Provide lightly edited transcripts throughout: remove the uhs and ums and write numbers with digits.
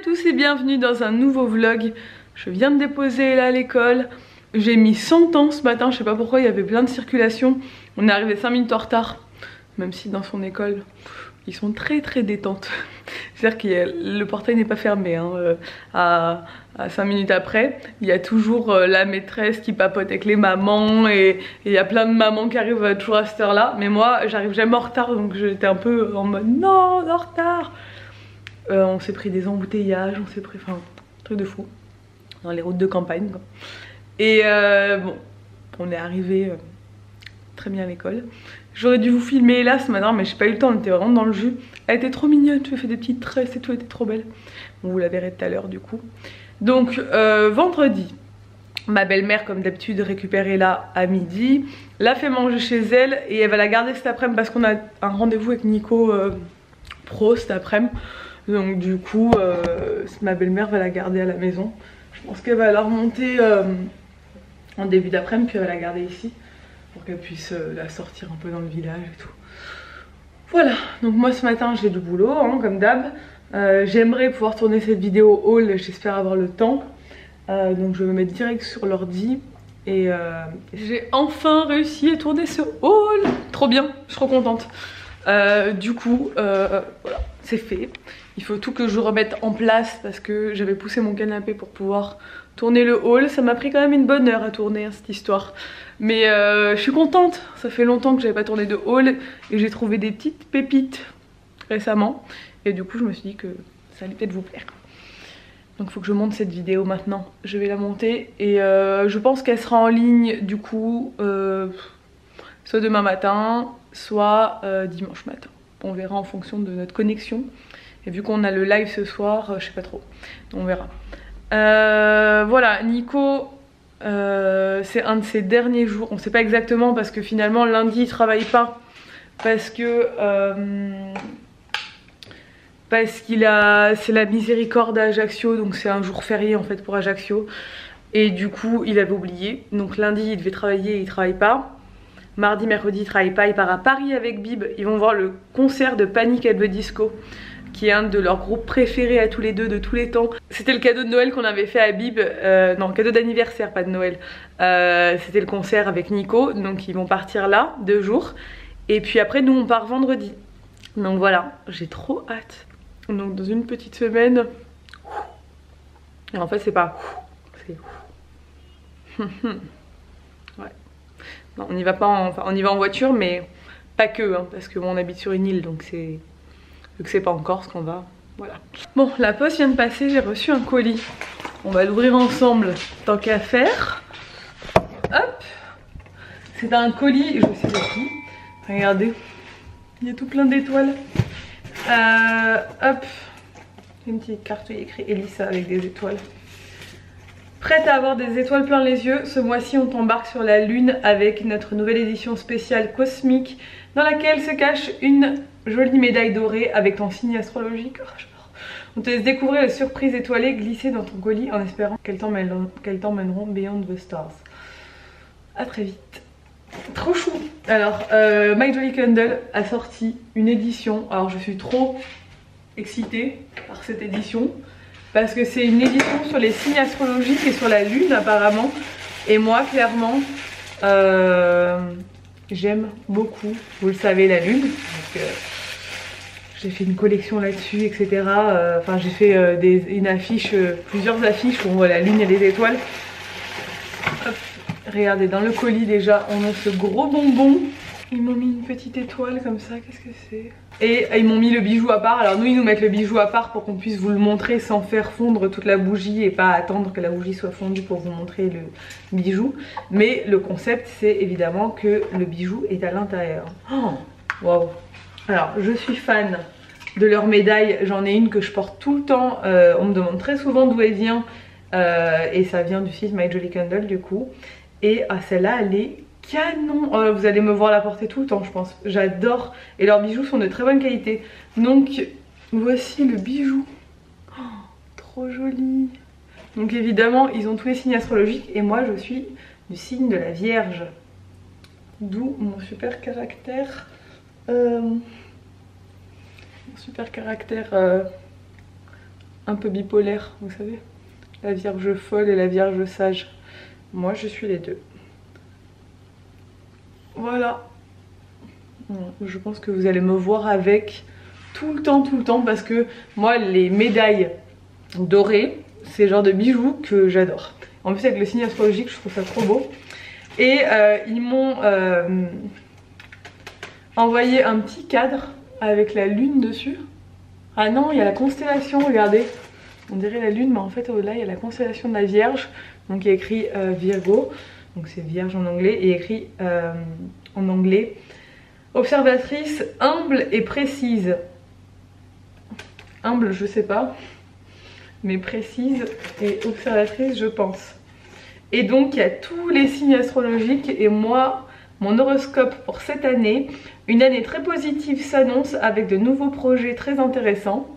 tous et bienvenue dans un nouveau vlog. Je viens de déposer là à l'école. J'ai mis 100 ans ce matin, je sais pas pourquoi, il y avait plein de circulation. On est arrivé 5 minutes en retard, même si dans son école ils sont très détentes. C'est-à-dire que le portail n'est pas fermé hein, à 5 minutes après. Il y a toujours la maîtresse qui papote avec les mamans et il y a plein de mamans qui arrivent toujours à cette heure là. Mais moi j'arrive jamais en retard, donc j'étais un peu en mode non, en retard. On s'est pris des embouteillages, on s'est pris, enfin, un truc de fou dans les routes de campagne quoi. Et bon, on est arrivé très bien à l'école. J'aurais dû vous filmer là ce matin mais j'ai pas eu le temps, on était vraiment dans le jus. Elle était trop mignonne, tu as fait des petites tresses et tout, elle était trop belle. Bon, vous la verrez tout à l'heure du coup. Donc vendredi, ma belle-mère comme d'habitude récupérée là à midi, l'a fait manger chez elle et elle va la garder cet après-midi parce qu'on a un rendez-vous avec Nico pro cet après-midi. Donc du coup ma belle-mère va la garder à la maison. Je pense qu'elle va la remonter en début d'après-midi puis elle va la garder ici pour qu'elle puisse la sortir un peu dans le village et tout. Voilà, donc moi ce matin j'ai du boulot hein, comme d'hab. J'aimerais pouvoir tourner cette vidéo haul, j'espère avoir le temps. Donc je vais me mettre direct sur l'ordi. Et j'ai enfin réussi à tourner ce haul. Trop bien, je suis trop contente. Du coup, voilà, c'est fait. Il faut tout que je remette en place parce que j'avais poussé mon canapé pour pouvoir tourner le haul. Ça m'a pris quand même une bonne heure à tourner hein, cette histoire. Mais je suis contente, ça fait longtemps que j'avais pas tourné de haul et j'ai trouvé des petites pépites récemment. Et du coup je me suis dit que ça allait peut-être vous plaire. Donc il faut que je monte cette vidéo maintenant. Je vais la monter et je pense qu'elle sera en ligne du coup soit demain matin, soit dimanche matin. On verra en fonction de notre connexion. Et vu qu'on a le live ce soir, je sais pas trop. On verra. Voilà, Nico, c'est un de ses derniers jours. On sait pas exactement parce que finalement lundi il travaille pas. Parce que c'est la miséricorde à Ajaccio, donc c'est un jour férié en fait pour Ajaccio. Et du coup il avait oublié. Donc lundi il devait travailler et il travaille pas. Mardi, mercredi il travaille pas, il part à Paris avec Bib. Ils vont voir le concert de Panic at the Disco, qui est un de leurs groupes préférés à tous les deux de tous les temps. C'était le cadeau de Noël qu'on avait fait à Bib, non cadeau d'anniversaire pas de Noël. C'était le concert avec Nico, donc ils vont partir là 2 jours. Et puis après nous on part vendredi. Donc voilà, j'ai trop hâte. Donc dans une petite semaine. Et en fait c'est pas c'est ouais. Non, on y va pas enfin on y va en voiture mais pas que hein, parce que bon, on habite sur une île donc c'est vu que c'est pas en Corse qu'on va. Voilà. Bon, la poste vient de passer, j'ai reçu un colis. On va l'ouvrir ensemble tant qu'à faire. Hop. C'est un colis, je sais pas qui. Regardez. Il y a tout plein d'étoiles. Hop. Une petite carte où il y a écrit Elissa avec des étoiles. Prête à avoir des étoiles plein les yeux, ce mois-ci on t'embarque sur la lune avec notre nouvelle édition spéciale cosmique dans laquelle se cache une jolie médaille dorée avec ton signe astrologique. On te laisse découvrir les surprises étoilées glissées dans ton colis en espérant qu'elles t'emmèneront beyond the stars. A très vite. Trop chou. Alors My Jolly Candle a sorti une édition. Alors je suis trop excitée par cette édition parce que c'est une édition sur les signes astrologiques et sur la lune apparemment. Et moi clairement j'aime beaucoup, vous le savez, la lune. Donc, j'ai fait une collection là-dessus, etc. Enfin j'ai fait une affiche, plusieurs affiches où on voit la lune et les étoiles. Hop. Regardez, dans le colis déjà, on a ce gros bonbon. Ils m'ont mis une petite étoile comme ça, qu'est-ce que c'est? Et ils m'ont mis le bijou à part. Alors nous, ils nous mettent le bijou à part pour qu'on puisse vous le montrer sans faire fondre toute la bougie et pas attendre que la bougie soit fondue pour vous montrer le bijou. Mais le concept, c'est évidemment que le bijou est à l'intérieur. Oh, waouh! Alors, je suis fan de leur médaille. J'en ai une que je porte tout le temps. On me demande très souvent d'où elle vient. Et ça vient du site My Jolly Candle du coup. Et celle-là, elle est canon. Oh, vous allez me voir la porter tout le temps, je pense. J'adore. Et leurs bijoux sont de très bonne qualité. Donc, voici le bijou. Oh, trop joli. Donc évidemment, ils ont tous les signes astrologiques. Et moi, je suis du signe de la Vierge. D'où mon super caractère. un peu bipolaire, vous savez. La Vierge folle et la Vierge sage. Moi je suis les deux. Voilà. Je pense que vous allez me voir avec tout le temps parce que moi les médailles dorées, c'est le genre de bijoux que j'adore. En plus avec le signe astrologique je trouve ça trop beau. Et ils m'ont envoyé un petit cadre avec la lune dessus. Ah non, il y a la constellation, regardez. On dirait la lune mais en fait au-delà il y a la constellation de la Vierge. Donc il y a écrit Virgo, donc c'est Vierge en anglais, et écrit en anglais observatrice humble et précise. Humble je sais pas, mais précise et observatrice je pense. Et donc il y a tous les signes astrologiques et moi, mon horoscope pour cette année, une année très positive s'annonce avec de nouveaux projets très intéressants.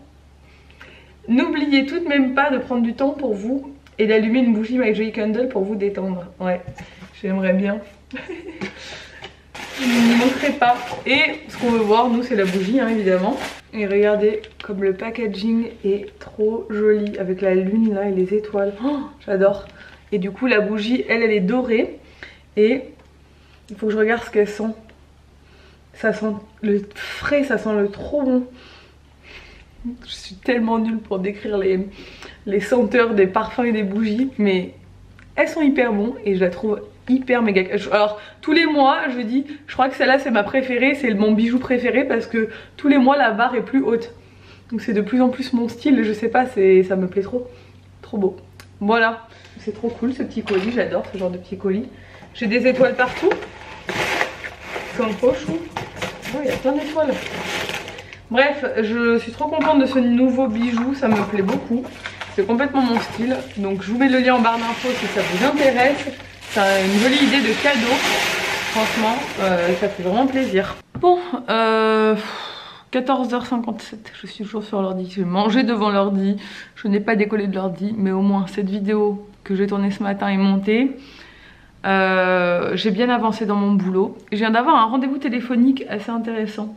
N'oubliez tout de même pas de prendre du temps pour vous et d'allumer une bougie My Joy Candle pour vous détendre. Ouais, j'aimerais bien. Je ne manquerai pas. Et ce qu'on veut voir, nous, c'est la bougie, hein, évidemment. Et regardez comme le packaging est trop joli avec la lune là et les étoiles. Oh, j'adore. Et du coup, la bougie, elle est dorée. Et il faut que je regarde ce qu'elle sent. Ça sent le frais, ça sent le trop bon. Je suis tellement nulle pour décrire les senteurs des parfums et des bougies, mais elles sont hyper bonnes et je la trouve hyper méga. Alors tous les mois je dis, je crois que celle-là c'est ma préférée, c'est mon bijou préféré parce que tous les mois la barre est plus haute. Donc c'est de plus en plus mon style, je sais pas, ça me plaît trop. Trop beau. Voilà, c'est trop cool ce petit colis, j'adore ce genre de petit colis. J'ai des étoiles partout. Comme poche. Oh, il y a plein d'étoiles. Bref, je suis trop contente de ce nouveau bijou, ça me plaît beaucoup. C'est complètement mon style. Donc je vous mets le lien en barre d'infos si ça vous intéresse. C'est une jolie idée de cadeau. Franchement, ça fait vraiment plaisir. Bon, 14h57, je suis toujours sur l'ordi. J'ai mangé devant l'ordi. Je n'ai pas décollé de l'ordi, mais au moins cette vidéo que j'ai tournée ce matin est montée. J'ai bien avancé dans mon boulot. Je viens d'avoir un rendez-vous téléphonique assez intéressant.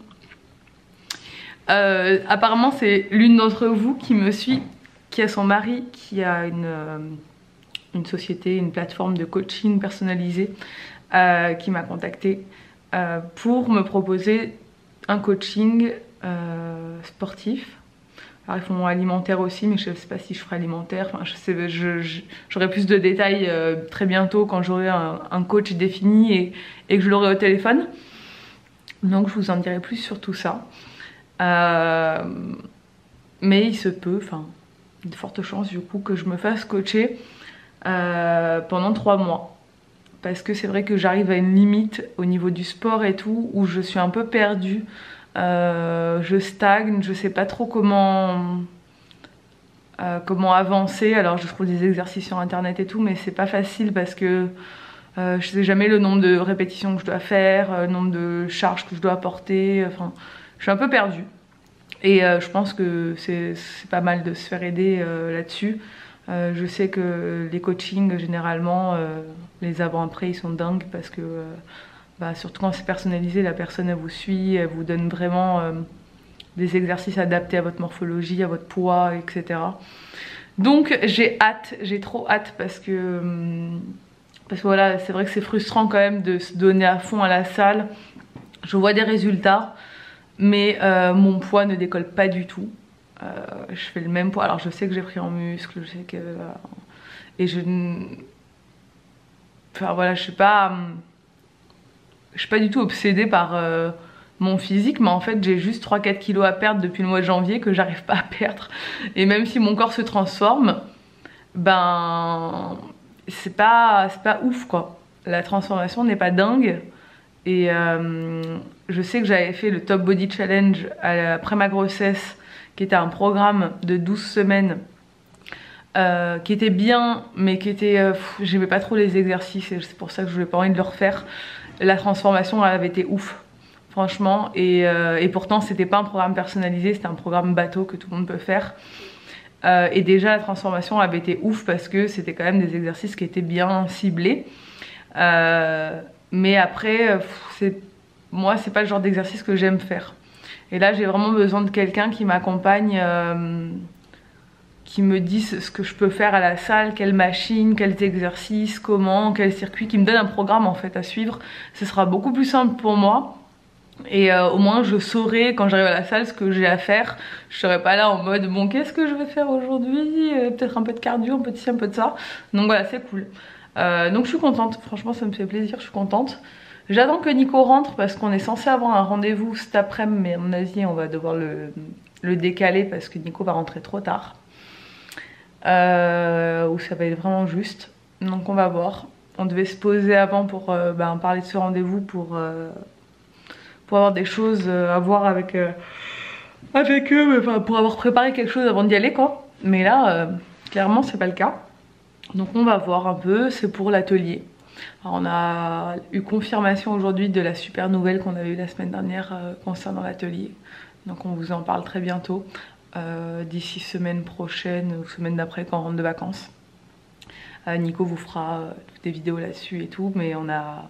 Apparemment c'est l'une d'entre vous qui me suit, qui a son mari qui a une société, une plateforme de coaching personnalisé, qui m'a contactée pour me proposer un coaching sportif. Alors ils font alimentaire aussi, mais je ne sais pas si je ferai alimentaire. Enfin, j'aurai plus de détails très bientôt quand j'aurai un coach défini et que je l'aurai au téléphone. Donc je vous en dirai plus sur tout ça. Mais il se peut, enfin, de fortes chances du coup que je me fasse coacher pendant 3 mois. Parce que c'est vrai que j'arrive à une limite au niveau du sport et tout, où je suis un peu perdue. Je stagne, je sais pas trop comment avancer. Alors je trouve des exercices sur internet et tout, mais c'est pas facile parce que je sais jamais le nombre de répétitions que je dois faire, le nombre de charges que je dois porter. Enfin, je suis un peu perdue. Et je pense que c'est pas mal de se faire aider là-dessus. Je sais que les coachings, généralement, les avant-après, ils sont dingues parce que, surtout quand c'est personnalisé, la personne, elle vous suit, elle vous donne vraiment des exercices adaptés à votre morphologie, à votre poids, etc. Donc j'ai hâte, j'ai trop hâte parce que voilà, c'est vrai que c'est frustrant quand même de se donner à fond à la salle. Je vois des résultats, mais mon poids ne décolle pas du tout. Je fais le même poids, alors je sais que j'ai pris en muscle, je sais que... et je... Enfin voilà, je suis pas du tout obsédée par mon physique, mais en fait j'ai juste 3-4 kilos à perdre depuis le mois de janvier que j'arrive pas à perdre. Et même si mon corps se transforme, ben... c'est pas ouf quoi. La transformation n'est pas dingue. Et je sais que j'avais fait le Top Body Challenge après ma grossesse, qui était un programme de 12 semaines, qui était bien, mais qui était... j'aimais pas trop les exercices, et c'est pour ça que je n'avais pas envie de le refaire. La transformation, elle avait été ouf, franchement. Et pourtant, c'était pas un programme personnalisé, c'était un programme bateau que tout le monde peut faire. Et déjà, la transformation avait été ouf, parce que c'était quand même des exercices qui étaient bien ciblés. Mais après, moi, c'est pas le genre d'exercice que j'aime faire. Et là, j'ai vraiment besoin de quelqu'un qui m'accompagne, qui me disent ce que je peux faire à la salle, quelle machine, quels exercices, comment, quel circuit, qui me donnent un programme en fait à suivre. Ce sera beaucoup plus simple pour moi. Et au moins je saurai quand j'arrive à la salle ce que j'ai à faire. Je serai pas là en mode bon qu'est-ce que je vais faire aujourd'hui, peut-être un peu de cardio, un peu de ci, un peu de ça. Donc voilà, c'est cool. Donc je suis contente, franchement ça me fait plaisir, je suis contente. J'attends que Nico rentre parce qu'on est censé avoir un rendez-vous cet après-midi, mais à mon avis on va devoir le décaler parce que Nico va rentrer trop tard. Où ça va être vraiment juste. Donc on va voir. On devait se poser avant pour parler de ce rendez-vous pour avoir des choses à voir avec eux, mais enfin, pour avoir préparé quelque chose avant d'y aller quoi. Mais là, clairement c'est pas le cas. Donc on va voir un peu, c'est pour l'atelier. On a eu confirmation aujourd'hui de la super nouvelle qu'on avait eue la semaine dernière concernant l'atelier. Donc on vous en parle très bientôt, d'ici semaine prochaine ou semaine d'après quand on rentre de vacances. Nico vous fera toutes des vidéos là-dessus et tout, mais on a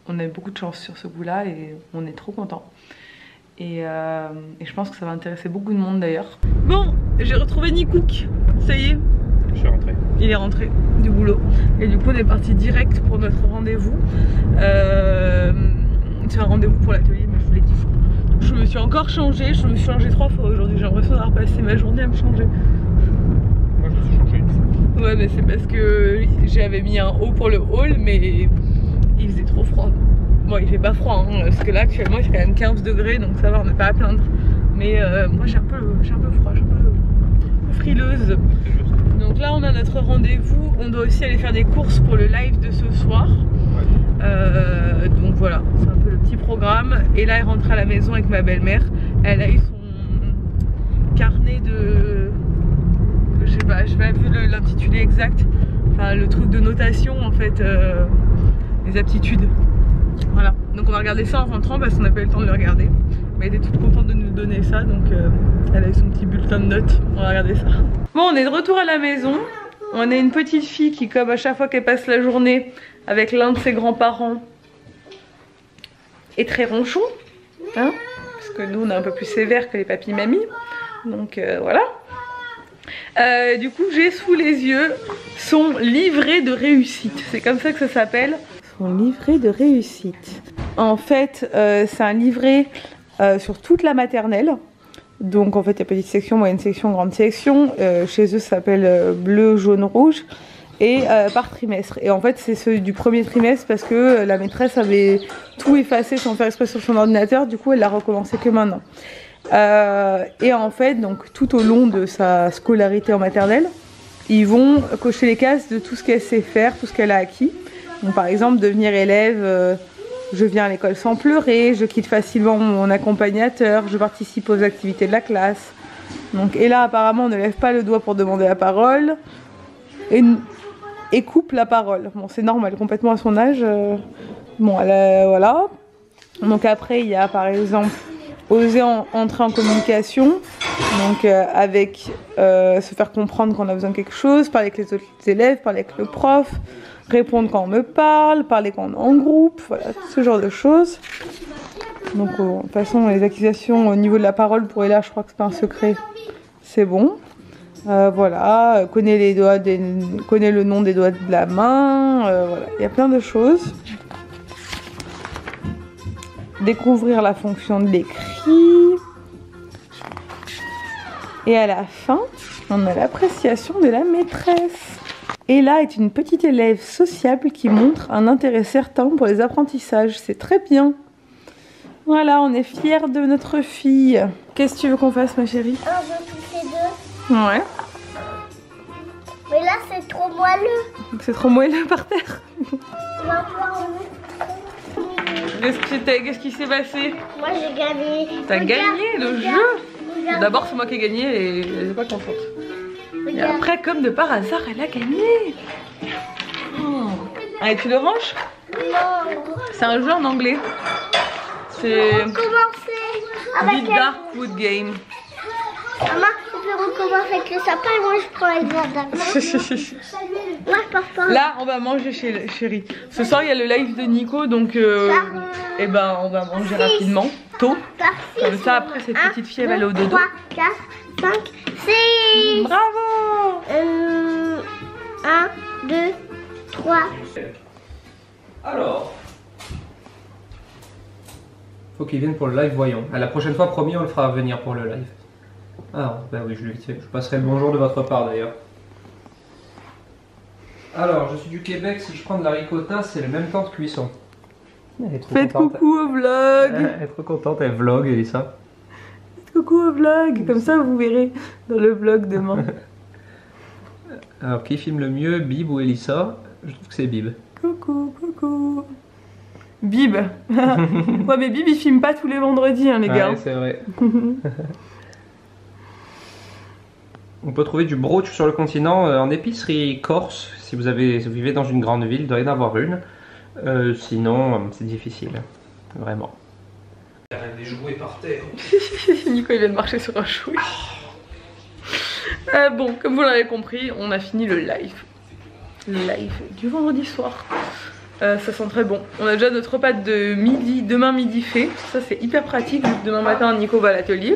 eu beaucoup de chance sur ce coup-là et on est trop contents. Et je pense que ça va intéresser beaucoup de monde d'ailleurs. Bon, j'ai retrouvé Nikouk, ça y est. Je suis rentré. Il est rentré du boulot. Et du coup on est parti direct pour notre rendez-vous. C'est un rendez-vous pour l'atelier, mais je vous l'ai dit. Je me suis encore changée, je me suis changée 3 fois aujourd'hui. J'ai l'impression d'avoir passé ma journée à me changer. Moi je me suis changé 1 fois. Ouais mais c'est parce que j'avais mis un haut pour le hall, mais il faisait trop froid. Bon il fait pas froid hein, parce que là actuellement il fait quand même 15 degrés donc ça va, on n'est pas à plaindre. Mais moi j'ai un peu froid, j'ai un peu frileuse. Donc là on a notre rendez-vous, on doit aussi aller faire des courses pour le live de ce soir. Donc voilà, c'est un peu le petit programme. Et là elle rentre à la maison avec ma belle-mère. Elle a eu son carnet de... je sais pas, j'ai pas vu l'intitulé exact. Enfin le truc de notation en fait, les aptitudes. Voilà, donc on va regarder ça en rentrant parce qu'on n'a pas eu le temps de le regarder. Mais elle était toute contente de nous donner ça, donc elle a eu son petit bulletin de notes. On va regarder ça. Bon, on est de retour à la maison. On est une petite fille qui, comme à chaque fois qu'elle passe la journée avec l'un de ses grands-parents, est très ronchon. Hein, parce que nous, on est un peu plus sévère que les papis-mamies. Donc voilà. Du coup, j'ai sous les yeux son livret de réussite. C'est comme ça que ça s'appelle. Son livret de réussite. En fait, c'est un livret sur toute la maternelle. Donc en fait il y a petite section, moyenne section, grande section. Chez eux ça s'appelle bleu, jaune, rouge. Et par trimestre. Et en fait c'est ceux du premier trimestre parce que la maîtresse avait tout effacé sans faire exprès sur son ordinateur. Du coup elle l'a recommencé que maintenant. Et en fait donc tout au long de sa scolarité en maternelle, ils vont cocher les cases de tout ce qu'elle sait faire, tout ce qu'elle a acquis. Donc par exemple devenir élève, je viens à l'école sans pleurer, je quitte facilement mon accompagnateur, je participe aux activités de la classe. Donc, et là apparemment on ne lève pas le doigt pour demander la parole et coupe la parole. Bon c'est normal, complètement à son âge. Bon voilà. Donc après il y a par exemple oser entrer en communication, donc avec se faire comprendre qu'on a besoin de quelque chose, parler avec les autres élèves, parler avec le prof, répondre quand on me parle, parler quand on est en groupe, voilà, ce genre de choses. Donc de toute façon les accusations au niveau de la parole pour Ella, je crois que c'est pas un secret, c'est bon. Voilà, connaît le nom des doigts de la main, voilà, il y a plein de choses. Découvrir la fonction de l'écrit. Et à la fin, on a l'appréciation de la maîtresse. Ella est une petite élève sociable qui montre un intérêt certain pour les apprentissages. C'est très bien. Voilà, on est fiers de notre fille. Qu'est-ce que tu veux qu'on fasse, ma chérie? Un jeu toutes les deux. Ouais. Mais là, c'est trop moelleux. C'est trop moelleux par terre. On va pouvoir Qu'est-ce qui s'est passé? Moi, j'ai gagné. T'as gagné le jeu? Regarde. D'abord, c'est moi qui ai gagné et elle n'est pas contente. Et Regarde. après, comme de par hasard, elle a gagné. Oh. Allez, tu le ranges? Non. C'est un jeu en anglais. C'est On va recommencer avec Big Darkwood Game. Maman, on peut recommencer avec le sapin et moi, je prends les jardins. Moi, je pars pas. Là, on va manger chez Chérie. Ce soir, il y a le live de Nico, donc eh ben, on va manger rapidement, tôt. Comme ça, après, cette petite fille, elle va aller au dodo. 3, 4, 5, 6. Bravo. 1, 2, 3. Alors, faut qu'ils viennent pour le live, voyons. À la prochaine fois, promis, on le fera venir pour le live. Ah, bah oui, je lui fais. Je passerai le bonjour de votre part d'ailleurs. Alors, je suis du Québec, si je prends de la ricotta, c'est le même temps de cuisson. Faites coucou au vlog. Elle est trop contente, elle vlog, Elissa. Faites coucou au vlog, comme ça vous verrez dans le vlog demain. Alors, qui filme le mieux, Bib ou Elissa? Je trouve que c'est Bib. Coucou, coucou. Bib. Ouais, mais Bib il filme pas tous les vendredis, hein, les gars. Ouais, c'est vrai. On peut trouver du brooch sur le continent en épicerie corse. Si vous vivez dans une grande ville, il doit y en avoir une. Sinon, c'est difficile. Vraiment. Il y a des jouets par terre. Nico il vient de marcher sur un jouet. Bon, comme vous l'avez compris, on a fini le live. Le live du vendredi soir. Ça sent très bon. On a déjà notre repas de midi, demain midi fait. Ça c'est hyper pratique. Demain matin Nico va à l'atelier.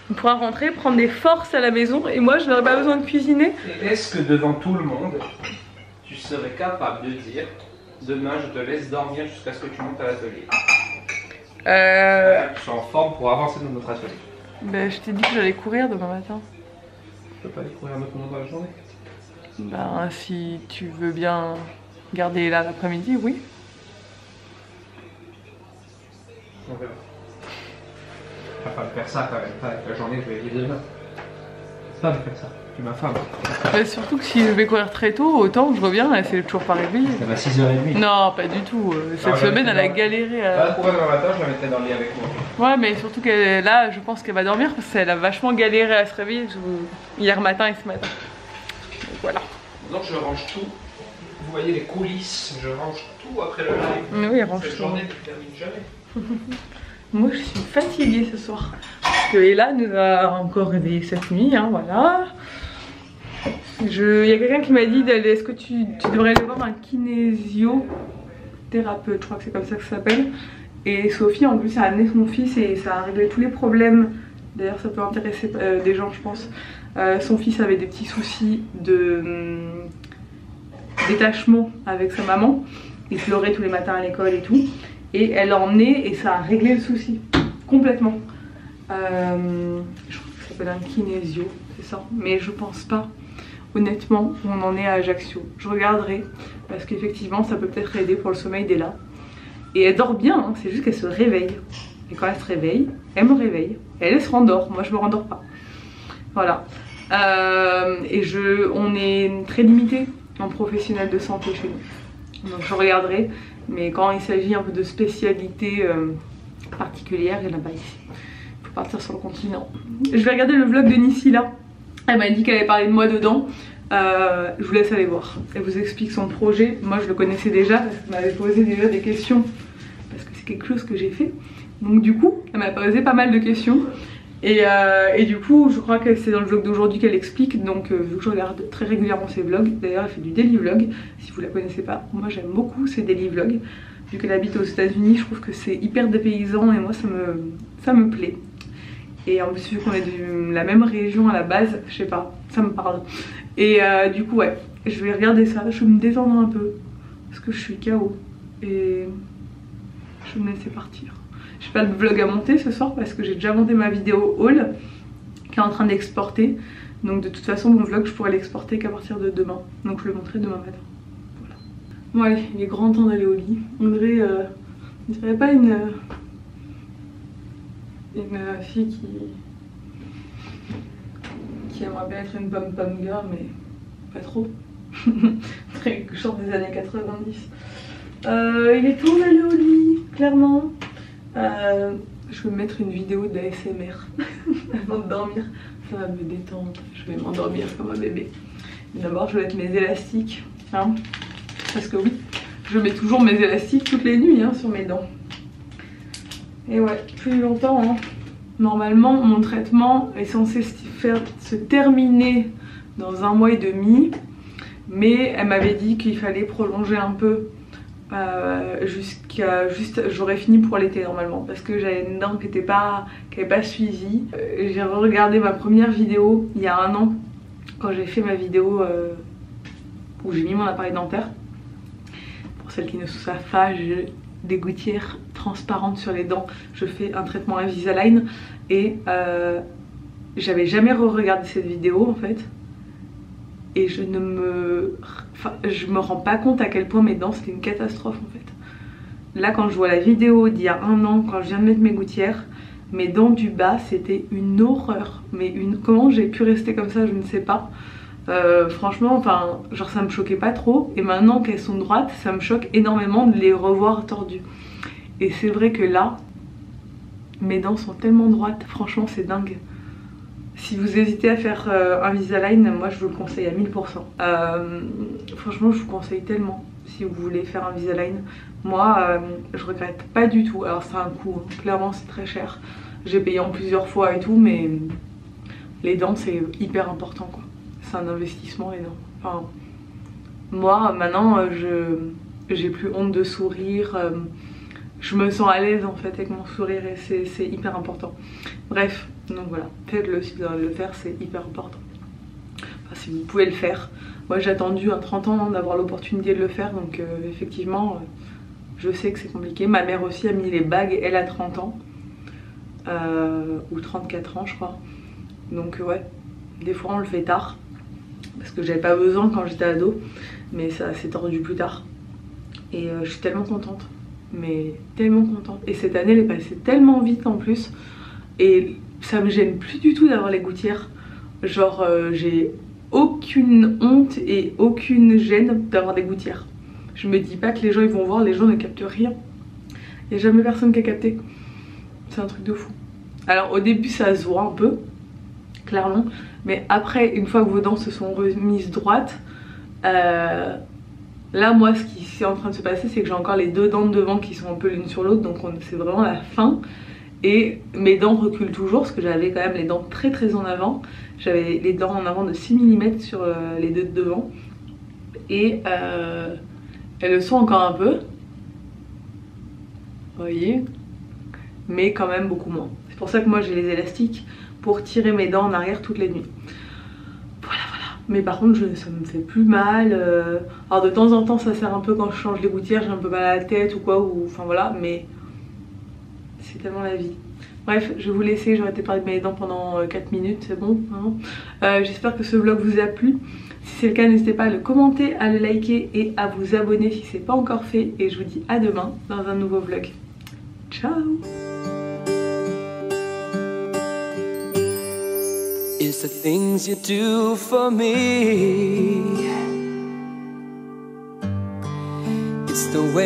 On pourra rentrer, prendre des forces à la maison et moi je n'aurai pas besoin de cuisiner. Et est-ce que devant tout le monde, tu serais capable de dire demain je te laisse dormir jusqu'à ce que tu montes à l'atelier? Tu sois en forme pour avancer dans notre atelier. Ben je t'ai dit que j'allais courir demain matin. Tu peux pas aller courir un autre moment dans la journée? Ben si tu veux bien garder là l'après-midi, oui. On verra. Tu vas pas me faire ça quand même, pas avec la journée je vais vivre demain. Pas me faire ça, tu es ma femme. Mais surtout que si je vais courir très tôt, autant que je reviens, elle s'est toujours pas réveillée. Ça va 6h30. Non, pas du tout. Cette semaine, elle a galéré à... Là, courir demain matin, je la mettrai dans le lit avec moi. Ouais, mais surtout que là, je pense qu'elle va dormir parce qu'elle a vachement galéré à se réveiller hier matin et ce matin. Donc voilà. Donc je range tout. Vous voyez les coulisses, je range tout après le live. Mais oui, elle range Cette tout. journée ne termine jamais. Moi je suis fatiguée ce soir parce que Ella nous a encore réveillé cette nuit, hein, voilà. Il y a quelqu'un qui m'a dit d'aller, est-ce que tu devrais aller voir un kinésio thérapeute, je crois que c'est comme ça que ça s'appelle. Et Sophie en plus a amené son fils et ça a réglé tous les problèmes. D'ailleurs ça peut intéresser des gens je pense. Son fils avait des petits soucis de détachement avec sa maman. Il pleurait tous les matins à l'école et tout. Et elle l'a emmené et ça a réglé le souci complètement. Je crois que ça s'appelle un kinésio, c'est ça. Mais je pense pas, honnêtement, où on en est à Ajaccio. Je regarderai parce qu'effectivement ça peut peut-être aider pour le sommeil d'Ella. Et elle dort bien, hein, c'est juste qu'elle se réveille. Et quand elle se réveille, elle me réveille. Et elle se rendort, moi je me rendors pas. Voilà. Et on est très limité en professionnels de santé chez nous. Donc je regarderai. Mais quand il s'agit un peu de spécialité particulière, il n'y en a pas ici. Il faut partir sur le continent. Je vais regarder le vlog de Nissi là. Elle m'a dit qu'elle avait parlé de moi dedans. Je vous laisse aller voir. Elle vous explique son projet. Moi je le connaissais déjà parce qu'elle m'avait posé déjà des questions. Parce que c'est quelque chose que j'ai fait. Donc du coup, elle m'a posé pas mal de questions. Et du coup, je crois que c'est dans le vlog d'aujourd'hui qu'elle explique. Donc vu que je regarde très régulièrement ses vlogs. D'ailleurs elle fait du daily vlog. Si vous la connaissez pas, moi j'aime beaucoup ses daily vlogs. Vu qu'elle habite aux États-Unis, je trouve que c'est hyper dépaysant et moi ça me plaît. Et en plus vu qu'on est de la même région à la base, je sais pas, ça me parle. Et du coup ouais, je vais regarder ça, je vais me détendre un peu. Parce que je suis KO. Et je vais me laisser partir. J'ai pas de vlog à monter ce soir parce que j'ai déjà monté ma vidéo haul qui est en train d'exporter. Donc de toute façon mon vlog je pourrais l'exporter qu'à partir de demain. Donc je le montrerai demain matin. Voilà. Bon allez, il est grand temps d'aller au lit. On dirait pas une fille qui aimerait bien être une pom-pom girl mais pas trop. Très genre des années 90. Il est temps d'aller au lit, clairement. Je vais mettre une vidéo de la SMR avant de dormir, ça va me détendre, je vais m'endormir comme un bébé. D'abord je vais mettre mes élastiques, hein, parce que oui, je mets toujours mes élastiques toutes les nuits hein, sur mes dents. Et ouais, plus longtemps, hein. Normalement mon traitement est censé se terminer dans 1 mois et demi, mais elle m'avait dit qu'il fallait prolonger un peu j'aurais fini pour l'été normalement parce que j'avais une dent qui avait pas suivi. J'ai regardé ma première vidéo il y a 1 an quand j'ai fait ma vidéo où j'ai mis mon appareil dentaire. Pour celles qui ne savent pas, j'ai des gouttières transparentes sur les dents. Je fais un traitement Invisalign et j'avais jamais re-regardé cette vidéo en fait. Et je me rends pas compte à quel point mes dents c'était une catastrophe en fait. Là quand je vois la vidéo d'il y a 1 an, quand je viens de mettre mes gouttières, mes dents du bas c'était une horreur. Mais comment j'ai pu rester comme ça, je ne sais pas. Franchement, enfin, genre ça me choquait pas trop. Et maintenant qu'elles sont droites, ça me choque énormément de les revoir tordues. Et c'est vrai que là, mes dents sont tellement droites, franchement c'est dingue. Si vous hésitez à faire Invisalign, moi je vous le conseille à 1000%. Franchement je vous conseille tellement si vous voulez faire Invisalign. Moi je regrette pas du tout. Alors c'est un coût, hein. Clairement c'est très cher. J'ai payé en plusieurs fois et tout, mais les dents c'est hyper important quoi. C'est un investissement les dents. Enfin, moi maintenant j'ai plus honte de sourire. Je me sens à l'aise en fait avec mon sourire et c'est hyper important. Bref, donc voilà, faites-le si vous avez le faire, c'est hyper important. Enfin, si vous pouvez le faire. Moi j'ai attendu 30 ans d'avoir l'opportunité de le faire, donc effectivement je sais que c'est compliqué. Ma mère aussi a mis les bagues, elle a 30 ans ou 34 ans je crois. Donc ouais, des fois on le fait tard parce que j'avais pas besoin quand j'étais ado, mais ça s'est tordu plus tard. Et je suis tellement contente. Mais tellement contente. Et cette année elle est passée tellement vite en plus. Et ça me gêne plus du tout d'avoir les gouttières. Genre j'ai aucune honte et aucune gêne d'avoir des gouttières. Je me dis pas que les gens ils vont voir, les gens ne captent rien. Il n'y a jamais personne qui a capté. C'est un truc de fou. Alors au début ça se voit un peu, clairement. Mais après, une fois que vos dents se sont remises droites, là moi ce qui est en train de se passer c'est que j'ai encore les 2 dents de devant qui sont un peu l'une sur l'autre, donc c'est vraiment la fin. Et mes dents reculent toujours parce que j'avais quand même les dents très en avant. J'avais les dents en avant de 6 mm sur les 2 de devant. Et elles le sont encore un peu. Vous voyez. Mais quand même beaucoup moins. C'est pour ça que moi j'ai les élastiques pour tirer mes dents en arrière toutes les nuits. Voilà. Mais par contre ça me fait plus mal. Alors de temps en temps ça sert un peu quand je change les gouttières, j'ai un peu mal à la tête ou quoi, ou enfin voilà, mais c'est tellement la vie. Bref, je vais vous laisser, j'aurais été parler de mes dents pendant 4 minutes, c'est bon hein. J'espère que ce vlog vous a plu. Si c'est le cas, n'hésitez pas à le commenter, à le liker et à vous abonner si c'est pas encore fait. Et je vous dis à demain dans un nouveau vlog. Ciao. It's the things you do for me. It's the way